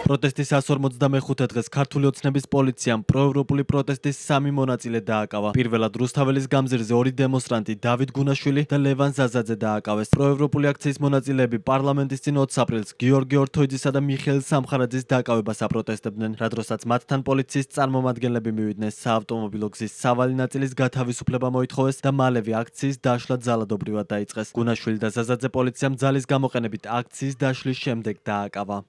პროტესტის 145 დღეს ქართული ოცნების პოლიციამ პროევროპული პროტესტის 3 მონაწილე დააკავა. პირველად რუსთაველის გამზირზე 2 დემონსტრანტი დავით გუნაშვილი და ლევან ზაზაძე დააკავეს. პროევროპული აქციის მონაწილეები პარლამენტის წინ 20 აპრილს გიორგი ორთოიძისა და მიხეილ სამხარაძის დააკავებას აპროტესტებდნენ, რა დროსაც მათთან პოლიციის წარმომადგენლები მივიდნენ საავტომობილო გზის სავალი ნაწილის გათავისუფლება მოითხოვეს და მალევე აქციის დაშლა ძალადობრივად დაიწყეს. გუნაშვილი და ზაზაძე პოლიციამ ძალის გამოყენებით აქციის დაშლის შემდეგ დააკავა.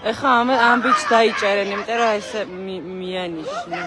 ეხა ამ ბიჭს დაიჭერენ, იმიტომ რომ ესე მიანიშნე.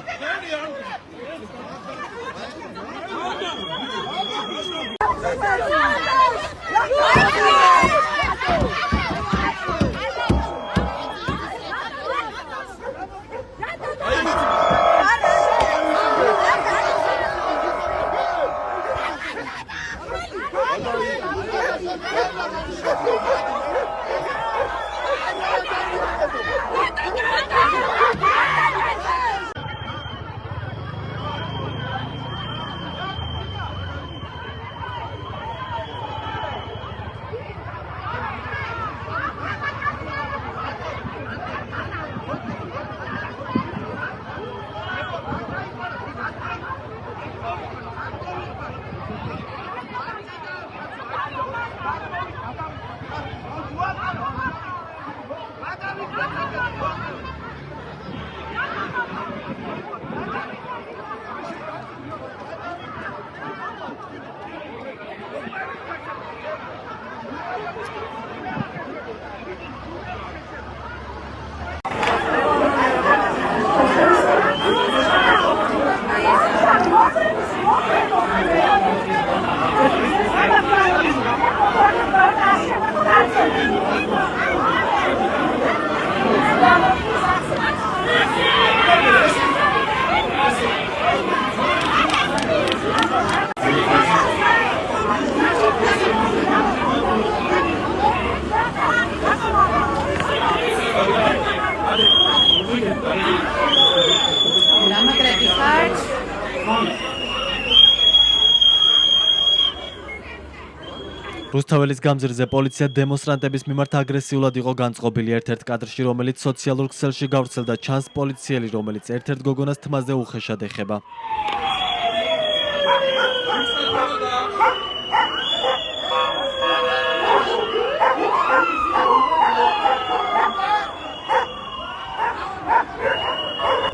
რუსთაველის გამზირზე პოლიცია დემონსტრანტების მიმართ აგრესიულად იყო განწყობილი. ერთ-ერთ კადრში, რომელიც სოციალურ ქსელში გავრცელდა, ჩანს პოლიციელი, რომელიც ერთ-ერთ გოგონას თმაზე უხეშად ეხება.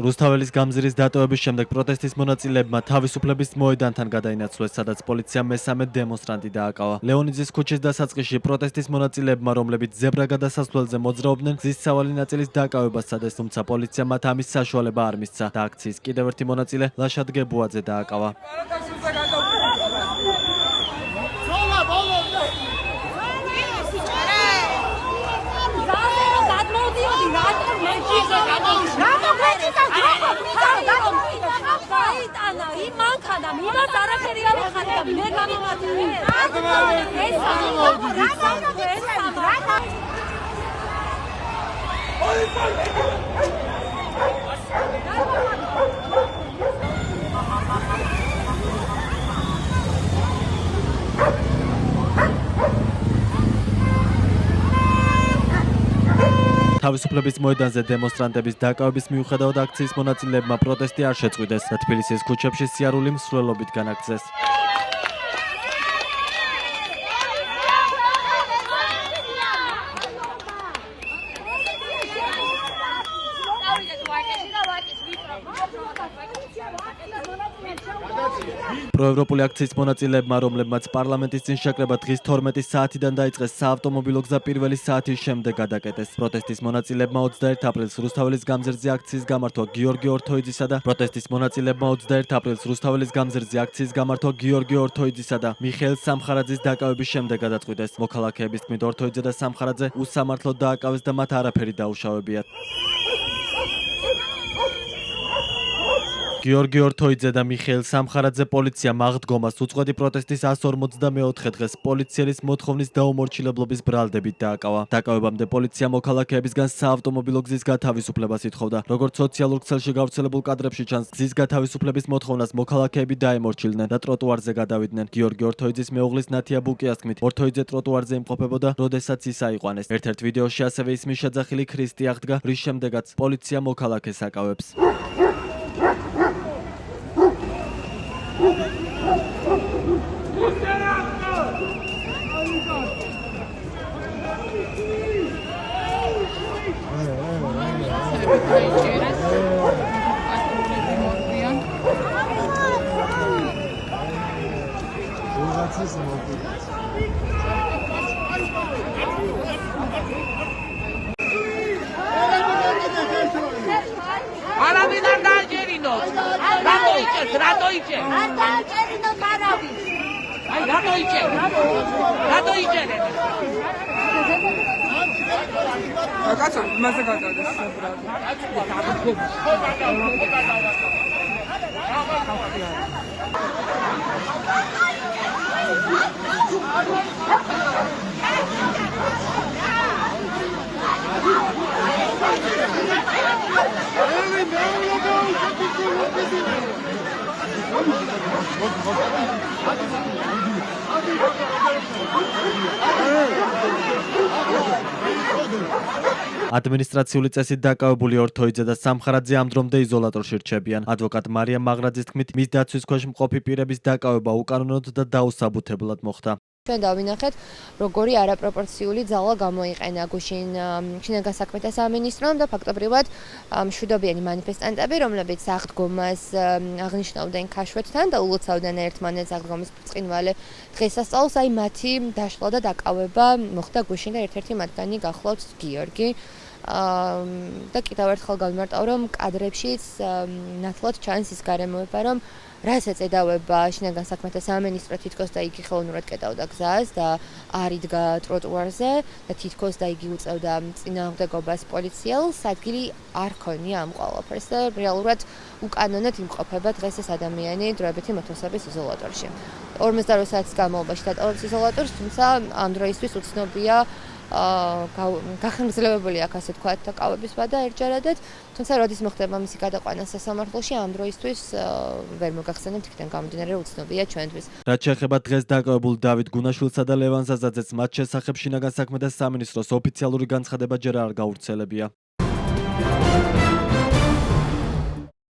რუსთაველის გამზირის დატოვების შემდეგ პროტესტის მონაწილეებმა თავისუფლების მოედანთან გადაინაცვლეს, სადაც პოლიციამ მესამე დემონსტრანტი დააკავა. ლეონიძის ქუჩის დასაწყისში პროტესტის მონაწილეებმა, რომლებიც ზებრა გადასასვლელზე მოძრაობდნენ, გზის სავალი ნაწილის დაკავებას სცადეს, თუმცა პოლიციამ მათ ამის საშუალება არ მისცა და აქციის კიდევ ერთი მონაწილე ლაშად გებუაძე დააკავა. თავისუფლების მოედანზე დემონსტრანტების დაკავების მიუხედავად აქციის მონაწილეებმა პროტესტი არ შეწყვიტეს და თბილისის ქუჩებში სიარული მსვლელობით განაგრძეს. პროევროპული აქციის მონაწილეებმა, რომლებმაც პარლამენტის წინ შეკრება დღის 12 საათიდან დაიწყეს, საავტომობილო გზა პირველი საათის შემდეგ გადაკეტეს. პროტესტის მონაწილეებმა 21 აპრილს რუსთაველის გამზირზე აქციის გამართვა გიორგი ორთოიძისა და და მიხეილ სამხარაძის დაკავების შემდეგ გადაწყვიტეს. მოქალაქეების თქმით, ორთოიძე და სამხარაძე უსამართლოდ დააკავეს და მათ არაფერი დაუშავებიათ. გიორგი ორთოიძე და მიხეილ სამხარაძე პოლიციამ აღდგომას უწყვეტი პროტესტის 154 დღეს პოლიციის მოთხოვნის დაუმორჩილებლობის ბრალდებით დააკავა. დაკავებამდე პოლიცია მოქალაქეებისგან საავტომობილო გზის გათავისუფლებას ითხოვდა. როგორც სოციალურ ქსელში გავრცელებულ კადრებში ჩანს, გზის გათავისუფლების მოთხოვნას მოქალაქეები დაემორჩილდნენ და ტროტუარზე გადავიდნენ. გიორგი ორთოიძის მეუღლის ნათია ბუკიას თქმით, ორთოიძე ტროტუარზე იმყოფებოდა, როდესაც ის აიყვანეს. ერთ-ერთ ვიდეოში ასევე ისმის შეძახილი ქრისტი აღდგა, რის შემდეგაც პოლიცია მოქალაქეს აკავებს. Arabidan da gelino. Rato içe. Ardan gelino karabi. Ay rato içe. Rato içe. Kaçın, meze kaçın. ადმინისტრაციული წესით დაკავებული ორთოიძე და სამხარაძე ამ დრომდე იზოლატორში რჩებიან. ადვოკატ მარია მაღრაძის თქმით, მის დაცვის ქვეშ მყოფი პირების დაკავება უკანონოდ და დაუსაბუთებლად მოხდა. ჩვენ დავინახეთ, როგორი არაპროპორციული ძალა გამოიყენა გუშინ შინაგან საქმეთა სამინისტრომ და ფაქტობრივად მშვიდობიანი მანიფესტანტები, რომლებიც აღდგომას აღნიშნავდნენ ქაშვეთთან და ულოცავდნენ ერთმანეთს აღდგომის ბრწყინვალე დღესასწაულს, აი მათი დაშლა და დაკავება მოხდა გუშინ და ერთ-ერთი მათგანი გახლავთ გიორგი. და კიდევ ერთხელ გავიმარტავ, რომ კადრებშიც ნათლად ჩანს ის გარემოება, რომ რას ეწედავება შინაგან საქმეთა სამინისტრო თითქოს და იგი ხელოვნურად კეტავდა გზას და არ იდგა ტროტუარზე და თითქოს და იგი უწევდა წინააღმდეგობას პოლიციელს, ადგილი არ ქონია ამ ყველაფერს და რეალურად უკანონოდ იმყოფება დღეს ეს ადამიანი დროებითი მოთხოვნების იზოლატორში. 48 საათის განმავლობაში დატოვებს იზოლატორს, თუმცა ამ დროისთვის უცნობია გახანგრძლივებული აქ ასე თქვა დაკავების ვადა ერთჯერადად, თუმცა როდის მოხდება მისი გადაყვანა სასამართლოში ამ დროისთვის ვერ მოგახსენებთ, იქიდან გამომდინარე უცნობია ჩვენთვის. რაც შეეხება დღეს დაკავებულ დავით გუნაშვილსა და ლევან ზაზაძეც, მათ შესახებ შინაგან საქმეთა სამინისტროს ოფიციალური განცხადება ჯერ არ გავრცელებია.